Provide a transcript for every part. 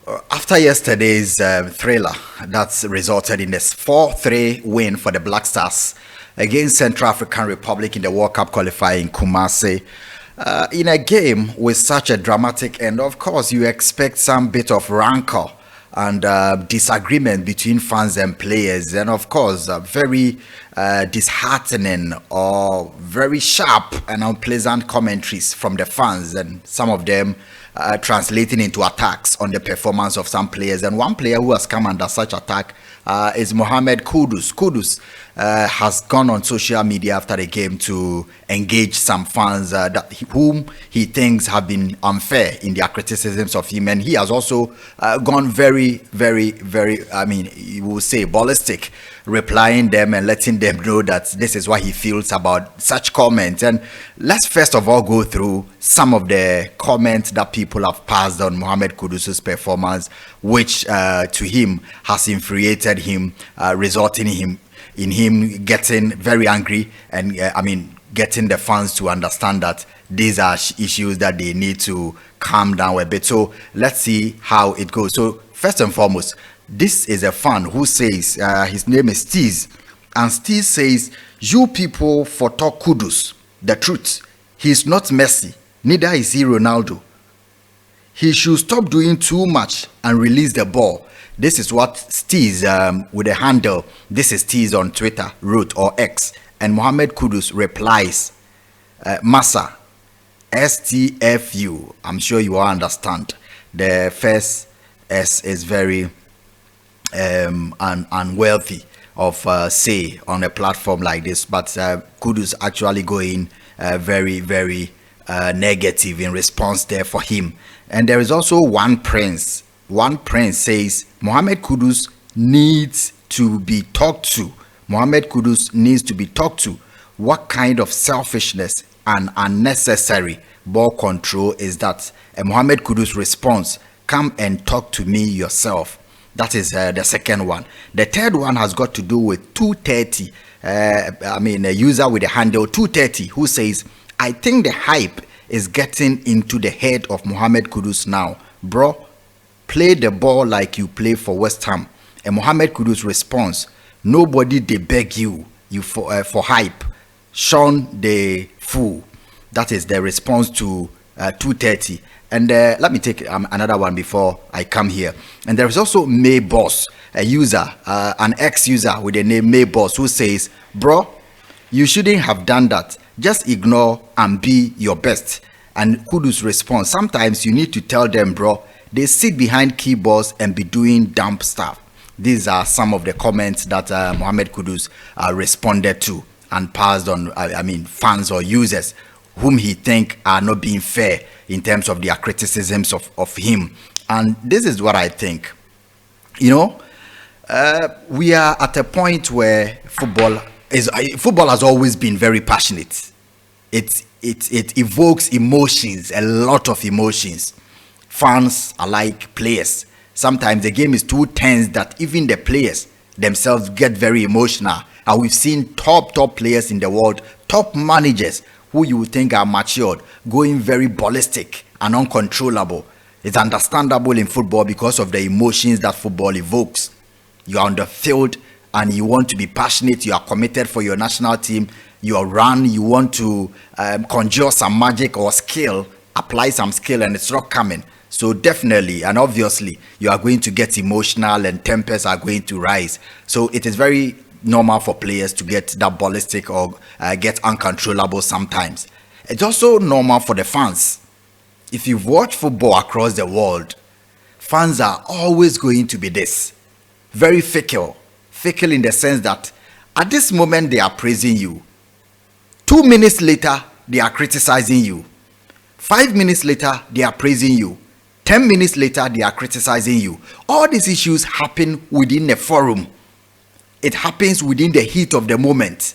After yesterday's thriller that's resulted in a 4-3 win for the Black Stars against Central African Republic in the World Cup qualifying Kumasi, in a game with such a dramatic end, of course, you expect some bit of rancor and disagreement between fans and players, and of course, very disheartening or very sharp and unpleasant commentaries from the fans, and some of them translating into attacks on the performance of some players. And one player who has come under such attack is Mohammed Kudus. Kudus has gone on social media after the game to engage some fans whom he thinks have been unfair in their criticisms of him. And he has also gone very, very, very, I mean, you will say ballistic, replying them and letting them know that this is what he feels about such comments. And let's first of all go through some of the comments that people have passed on Mohammed Kudus's performance, which to him has infuriated him, resulting in him getting very angry and getting the fans to understand that these are issues that they need to calm down a bit. So let's see how it goes. So first and foremost, this is a fan who says, his name is Steez, and Steez says, you people for talk Kudus, the truth. He's not Messi, neither is he Ronaldo. He should stop doing too much and release the ball. This is what Steez, with the handle, this is Steez on Twitter, wrote, or X. And Mohammed Kudus replies, Massa, STFU. I'm sure you all understand. The first S is very unwealthy of say on a platform like this. But Kudus actually going very, very negative in response there for him. And there is also one prince. One prince says Mohammed Kudus needs to be talked to. Mohammed Kudus needs to be talked to. What kind of selfishness and unnecessary ball control is that? And Mohammed Kudus responds, come and talk to me yourself. That is the second one. The third one has got to do with 230. A user with the handle 230 who says, I think the hype is getting into the head of Mohammed Kudus now. Bro, play the ball like you play for West Ham. And Mohammed Kudus responds, nobody they beg you for hype. Sean the fool. That is the response to 230. And let me take another one before I come here. And there is also May Boss, a user, an ex-user with the name May Boss, who says, bro, you shouldn't have done that. Just ignore and be your best. And Kudus responds, sometimes you need to tell them, bro, they sit behind keyboards and be doing dumb stuff. These are some of the comments that Mohammed Kudus responded to and passed on, fans or users whom he think are not being fair in terms of their criticisms of him. And this is what I think. We are at a point where football has always been very passionate. It evokes emotions, a lot of emotions. Fans are like players. Sometimes the game is too tense that even the players themselves get very emotional. And we've seen top players in the world, top managers who you would think are matured, going very ballistic and uncontrollable. It's understandable in football because of the emotions that football evokes. You are on the field and you want to be passionate, you are committed for your national team, you are run, you want to conjure some magic or skill, apply some skill, and it's not coming. So definitely and obviously you are going to get emotional and tempers are going to rise. So it is very normal for players to get that ballistic or get uncontrollable sometimes. It's also normal for the fans. If you've watched football across the world, fans are always going to be this. Very fickle. Fickle in the sense that at this moment they are praising you. 2 minutes later, they are criticizing you. 5 minutes later, they are praising you. 10 minutes later, they are criticizing you. All these issues happen within a forum. It happens within the heat of the moment.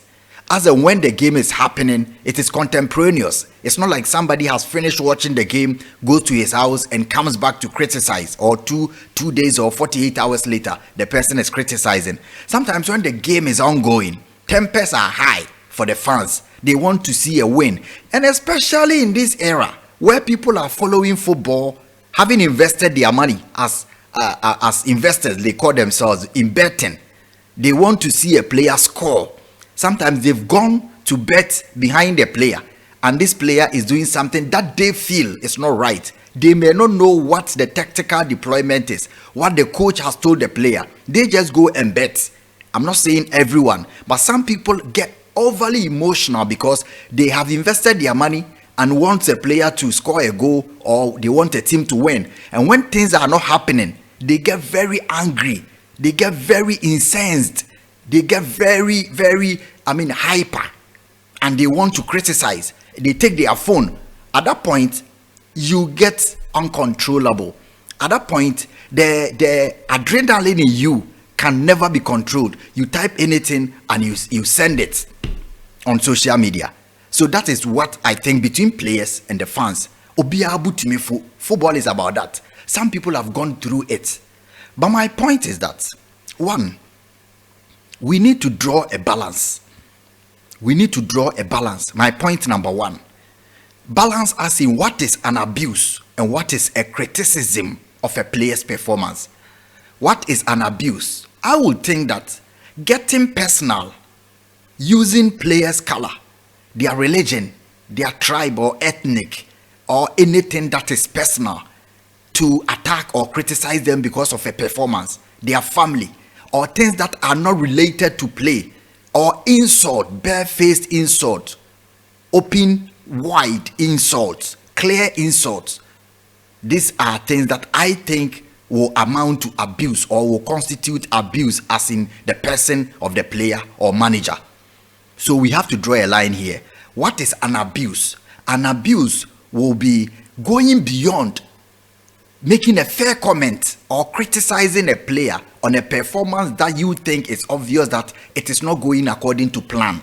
As and when the game is happening, it is contemporaneous. It's not like somebody has finished watching the game, goes to his house and comes back to criticize, or two days or 48 hours later, the person is criticizing. Sometimes when the game is ongoing, tempers are high for the fans. They want to see a win. And especially in this era where people are following football, having invested their money as as investors, they call themselves in betting. They want to see a player score. Sometimes they've gone to bet behind a player, and this player is doing something that they feel is not right. They may not know what the tactical deployment is, what the coach has told the player. They just go and bet. I'm not saying everyone, but some people get overly emotional because they have invested their money and want a player to score a goal, or they want a team to win. And when things are not happening, they get very angry. They get very incensed. They get very, hyper. And they want to criticize. They take their phone. At that point, you get uncontrollable. At that point, the adrenaline in you can never be controlled. You type anything and you send it on social media. So that is what I think between players and the fans. Football is about that. Some people have gone through it. But my point is that, one, we need to draw a balance. We need to draw a balance. My point number one, balance as in what is an abuse and what is a criticism of a player's performance. What is an abuse? I would think that getting personal, using players' color, their religion, their tribe or ethnic, or anything that is personal, to attack or criticize them because of a performance, their family, or things that are not related to play, or insult, barefaced insult, open, wide insults, clear insults. These are things that I think will amount to abuse or will constitute abuse as in the person of the player or manager. So we have to draw a line here. What is an abuse? An abuse will be going beyond making a fair comment or criticizing a player on a performance that you think is obvious that it is not going according to plan.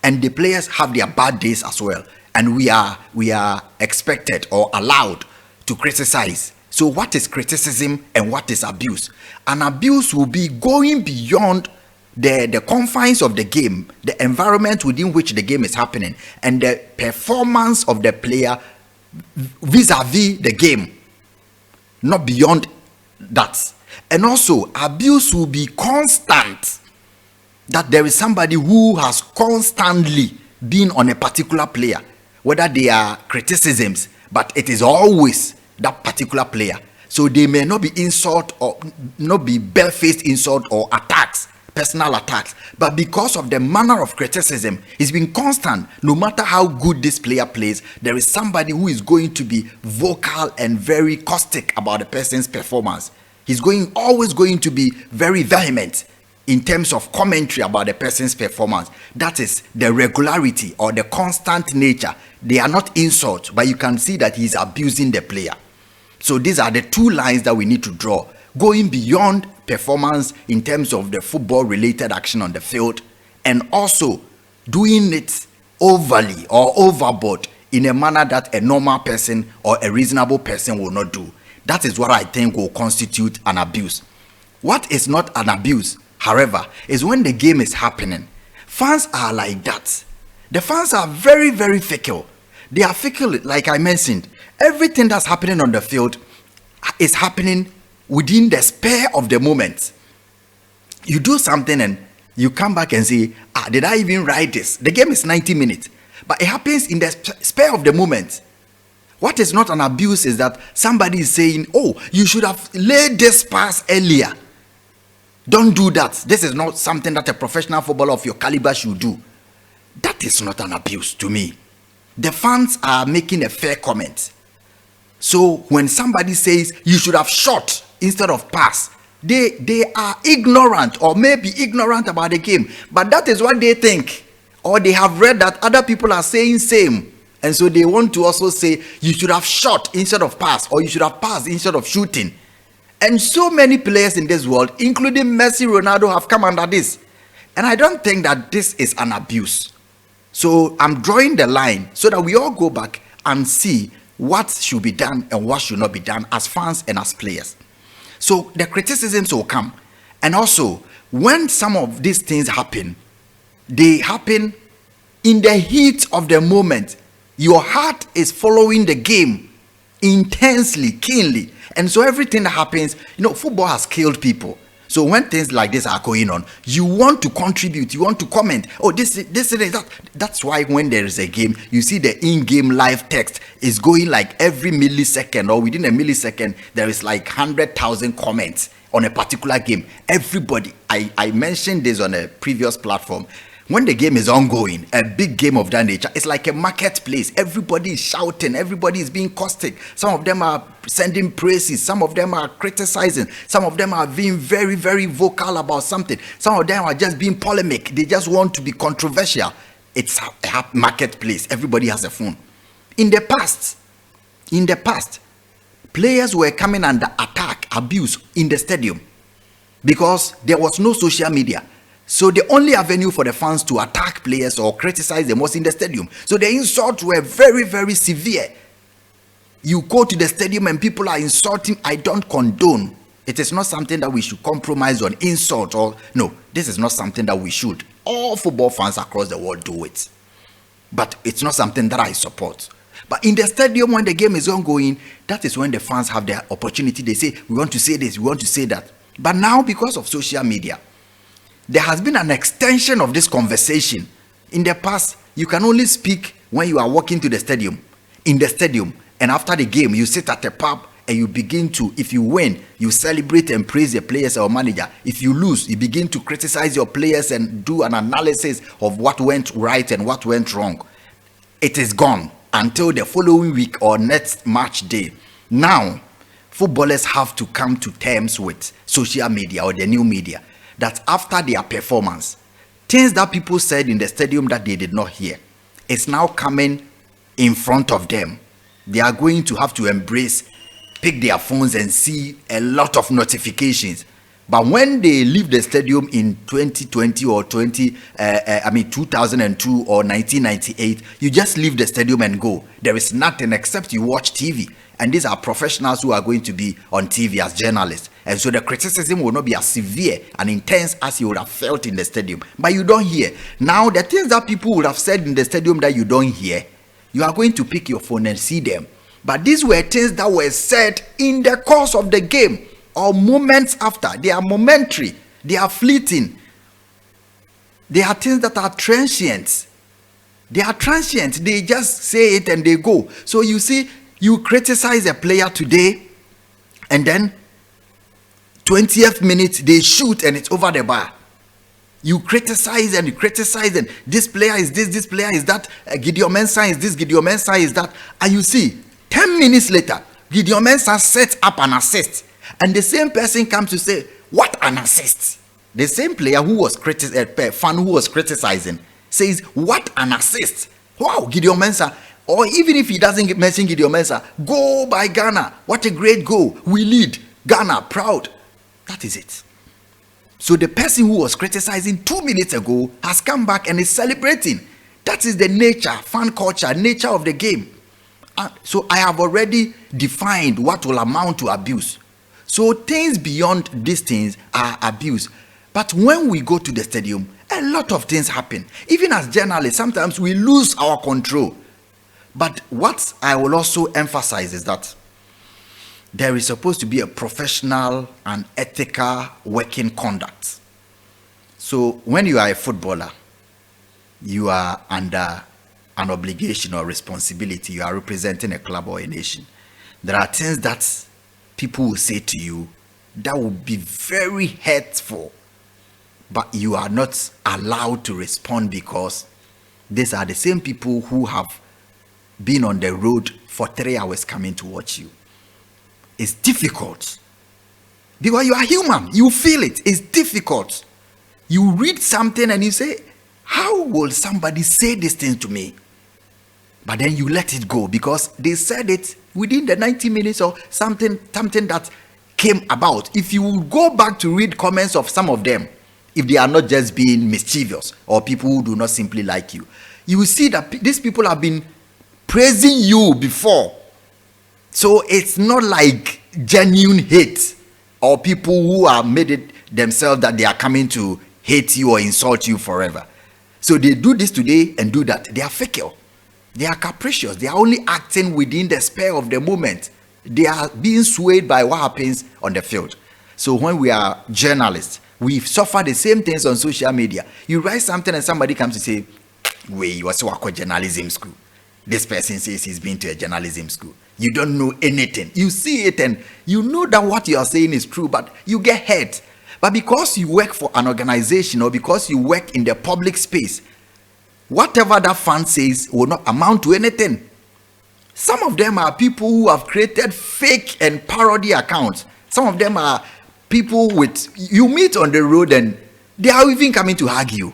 And the players have their bad days as well. And we are expected or allowed to criticize. So what is criticism and what is abuse? An abuse will be going beyond the confines of the game, the environment within which the game is happening, and the performance of the player vis-a-vis the game. Not beyond that. And also, abuse will be constant. That there is somebody who has constantly been on a particular player, whether they are criticisms, but it is always that particular player. So they may not be insult or not be barefaced insult or attacks, personal attacks, but because of the manner of criticism, it's been constant. No matter how good this player plays, there is somebody who is going to be vocal and very caustic about the person's performance. He's always going to be very vehement in terms of commentary about the person's performance. That is the regularity or the constant nature. They are not insults, but you can see that he's abusing the player. So these are the two lines that we need to draw. Going beyond performance in terms of the football related action on the field, and also doing it overly or overboard in a manner that a normal person or a reasonable person will not do. That is what I think will constitute an abuse. What is not an abuse, however, is when the game is happening. Fans are like that. The fans are very, very fickle. They are fickle, like I mentioned. Everything that's happening on the field is happening within the spur of the moment. You do something and you come back and say, did I even write this? The game is 90 minutes, but it happens in the spur of the moment. What is not an abuse is that somebody is saying, you should have laid this pass earlier. Don't do that. This is not something that a professional footballer of your caliber should do. That is not an abuse to me. The fans are making a fair comment. So when somebody says you should have shot instead of pass, they are ignorant or maybe ignorant about the game. But that is what they think. Or they have read that other people are saying same. And so they want to also say you should have shot instead of pass, or you should have passed instead of shooting. And so many players in this world, including Messi, Ronaldo, have come under this. And I don't think that this is an abuse. So I'm drawing the line so that we all go back and see what should be done and what should not be done as fans and as players. So the criticisms will come. And also, when some of these things happen, they happen in the heat of the moment. Your heart is following the game intensely, keenly, And so everything that happens, football has killed people. So when things like this are going on, you want to contribute, you want to comment. Oh, this, that. That's why when there is a game, you see the in-game live text is going like every millisecond, or within a millisecond, there is like 100,000 comments on a particular game. Everybody, I mentioned this on a previous platform. When the game is ongoing, a big game of that nature, it's like a marketplace. Everybody is shouting, everybody is being caustic. Some of them are sending praises, some of them are criticizing, some of them are being very, very vocal about something. Some of them are just being polemic. They just want to be controversial. It's a marketplace. Everybody has a phone. In the past, players were coming under attack, abuse in the stadium because there was no social media. So the only avenue for the fans to attack players or criticize them was in the stadium. So the insults were very, very severe. You go to the stadium and people are insulting. I don't condone. It is not something that we should compromise on, insult, or no, this is not something that we should. All football fans across the world do it. But it's not something that I support. But in the stadium, when the game is ongoing, that is when the fans have the opportunity. They say, we want to say this, we want to say that. But now, because of social media, there has been an extension of this conversation. In the past, you can only speak when you are walking to the stadium, in the stadium, and after the game, you sit at a pub and you begin to, if you win, you celebrate and praise your players or manager. If you lose, you begin to criticize your players and do an analysis of what went right and what went wrong. It is gone until the following week or next match day. Now, footballers have to come to terms with social media or the new media, that after their performance, things that people said in the stadium that they did not hear, it's now coming in front of them. They are going to have to pick their phones and see a lot of notifications. But when they leave the stadium in 2020 or 2002 or 1998, you just leave the stadium and go. There is nothing except you watch TV. And these are professionals who are going to be on TV as journalists. And so the criticism will not be as severe and intense as you would have felt in the stadium. But you don't hear. Now, the things that people would have said in the stadium that you don't hear, you are going to pick your phone and see them. But these were things that were said in the course of the game or moments after. They are momentary. They are fleeting. They are things that are transient. They are transient. They just say it and they go. So you see, you criticize a player today, and then 20th minute they shoot and it's over the bar. You criticize and this player is this player is that, Gideon Mensah is this, Gideon Mensah is that, and you see 10 minutes later Gideon Mensah sets up an assist, and the same person comes to say, what an assist. The same player who was fan who was criticizing says, what an assist. Wow, Gideon Mensah. Or even if he doesn't mention Gideon Mensah, goal by Ghana. What a great goal. We lead. Ghana, proud. That is it. So the person who was criticizing 2 minutes ago has come back and is celebrating. That is the nature, fan culture, nature of the game. So I have already defined what will amount to abuse. So things beyond these things are abuse. But when we go to the stadium, a lot of things happen. Even as journalists, sometimes we lose our control. But what I will also emphasize is that there is supposed to be a professional and ethical working conduct. So when you are a footballer, you are under an obligation or responsibility. You are representing a club or a nation. There are things that people will say to you that will be very hurtful, but you are not allowed to respond because these are the same people who have been on the road for 3 hours coming to watch you. It's difficult because you are human. You feel it. It's difficult. You read something and you say, how will somebody say this thing to me? But then you let it go because they said it within the 90 minutes or something that came about. If you go back to read comments of some of them, if they are not just being mischievous or people who do not simply like you, you will see that these people have been praising you before. So it's not like genuine hate or people who have made it themselves that they are coming to hate you or insult you forever. So they do this today and do that. They are fickle. They are capricious. They are only acting within the spur of the moment. They are being swayed by what happens on the field. So when we are journalists, we suffer the same things on social media. You write something and somebody comes to say, "Wait, you also work at journalism school. This person says he's been to a journalism school. You don't know anything. You see it and you know that what you are saying is true, but you get hurt. But because you work for an organization or because you work in the public space, whatever that fan says will not amount to anything." Some of them are people who have created fake and parody accounts. Some of them are people with you meet on the road and they are even coming to hug you.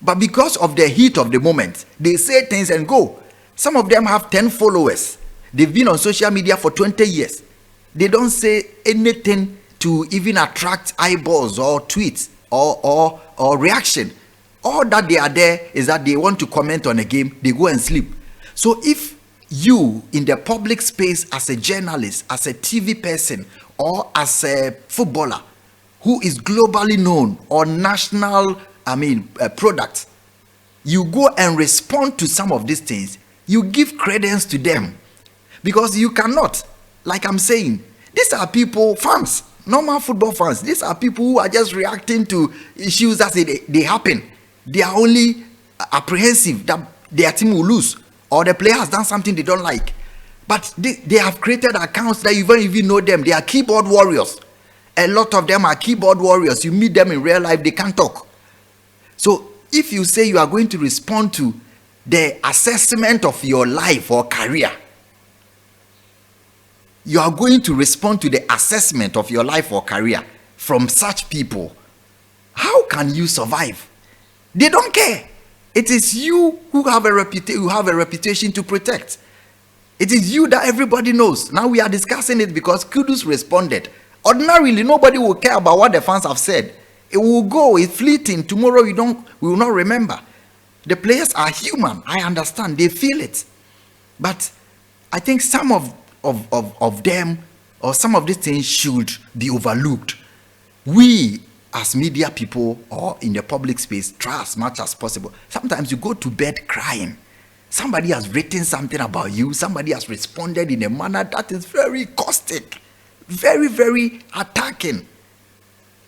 But because of the heat of the moment, they say things and go. Some of them have 10 followers. They've been on social media for 20 years. They don't say anything to even attract eyeballs or tweets or reaction. All that they are there is that they want to comment on a game, they go and sleep. So if you in the public space as a journalist, as a TV person, or as a footballer who is globally known or national, product, you go and respond to some of these things, you give credence to them. Because you cannot, like I'm saying, these are people, fans, normal football fans. These are people who are just reacting to issues as they happen. They are only apprehensive that their team will lose or the player has done something they don't like. But they have created accounts that you don't even know them. They are keyboard warriors. A lot of them are keyboard warriors. You meet them in real life, they can't talk. So if you say you are going to respond to the assessment of your life or career, you are going to respond to the assessment of your life or career from such people, how can you survive? They don't care. It is you who have a reputation to protect. It is you that everybody knows. Now we are discussing it because Kudus responded. Ordinarily, nobody will care about what the fans have said. It will go, it's fleeting. Tomorrow we will not remember. The players are human. I understand. They feel it. But I think some of them or some of these things should be overlooked. We as media people or in the public space try as much as possible. Sometimes you go to bed crying. Somebody has written something about you. Somebody has responded in a manner that is very caustic, very, very attacking.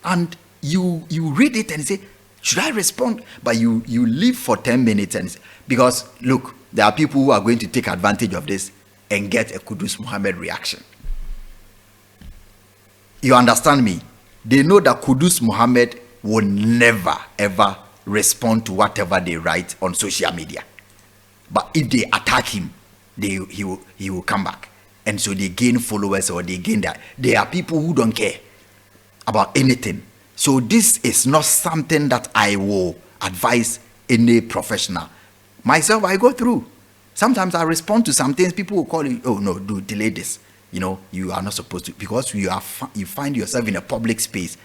And you read it and say, should I respond? But you live for 10 minutes and because look, there are people who are going to take advantage of this and get a Kudus Mohammed reaction. You understand me? They know that Kudus Mohammed will never ever respond to whatever they write on social media. But if they attack him, he will come back. And so they gain followers or they gain that. There are people who don't care about anything. So this is not something that I will advise any professional. Myself, I go through. Sometimes I respond to some things. People will call you, oh no, do delay this. You know, you are not supposed to, because you find yourself in a public space.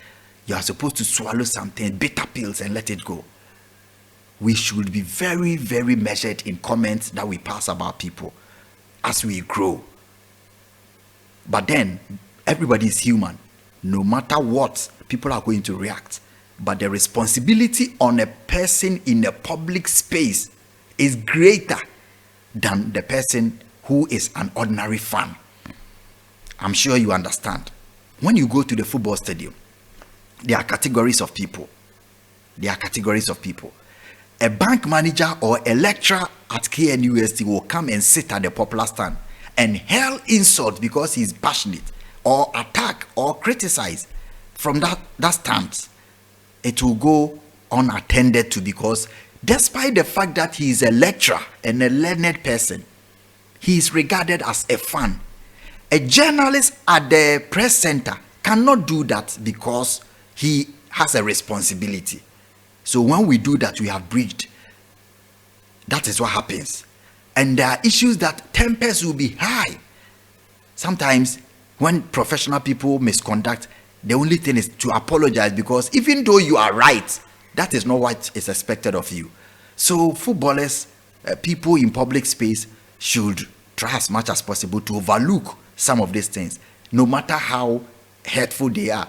You are supposed to swallow something, bitter pills, and let it go. We should be very, very measured in comments that we pass about people as we grow. But then, everybody is human. No matter what, people are going to react. But the responsibility on a person in a public space is greater than the person who is an ordinary fan. I'm sure you understand. When you go to the football stadium, there are categories of people. There are categories of people. A bank manager or a lecturer at KNUST will come and sit at the popular stand and hurl insult because he's passionate, or attack or criticize from that stance. It will go unattended to, because despite the fact that he is a lecturer and a learned person, he is regarded as a fan. A journalist at the press center cannot do that because he has a responsibility. So when we do that, we have breached. That is what happens. And there are issues that tempers will be high. Sometimes when professional people misconduct, the only thing is to apologize, because even though you are right, that is not what is expected of you. So footballers, people in public space should try as much as possible to overlook some of these things, no matter how hurtful they are.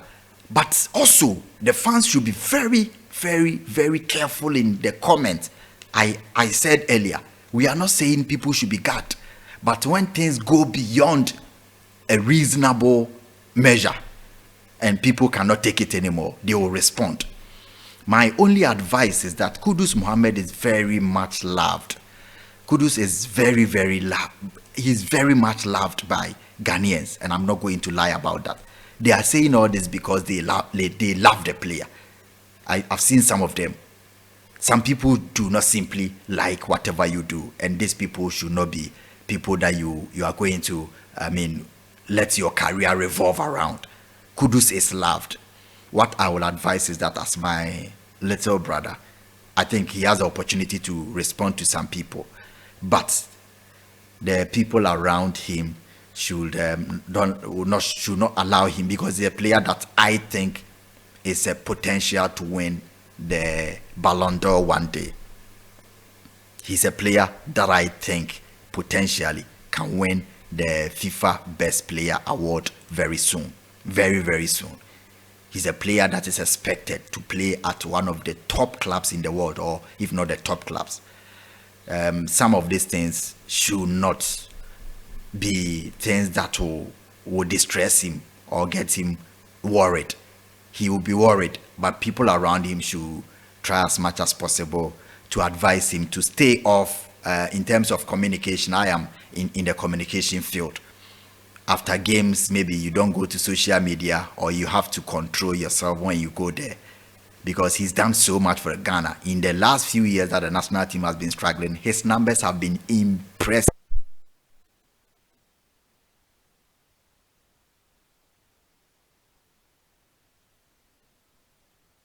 But also, the fans should be very, very, very careful in the comments. I said earlier, we are not saying people should be guarded, but when things go beyond a reasonable measure and people cannot take it anymore, they will respond. My only advice is that Kudus Mohammed is very much loved. Kudus is very, very loved. He's very much loved by Ghanaians, and I'm not going to lie about that. They are saying all this because they love the player. I've seen some of them. Some people do not simply like whatever you do, and these people should not be people that you are going to, let your career revolve around. Kudus is loved. What I will advise is that as my little brother, I think he has the opportunity to respond to some people, but the people around him should not allow him, because he's a player that I think is a potential to win the Ballon d'Or one day. He's a player that I think potentially can win the FIFA Best Player Award very soon. Very, very soon. He's a player that is expected to play at one of the top clubs in the world, or if not the top clubs. Some of these things should not be things that will distress him or get him worried. He will be worried, but people around him should try as much as possible to advise him to stay off. In terms of communication, I am in the communication field. After games, maybe you don't go to social media, or you have to control yourself when you go there, because he's done so much for Ghana. In the last few years that the national team has been struggling, his numbers have been impressive.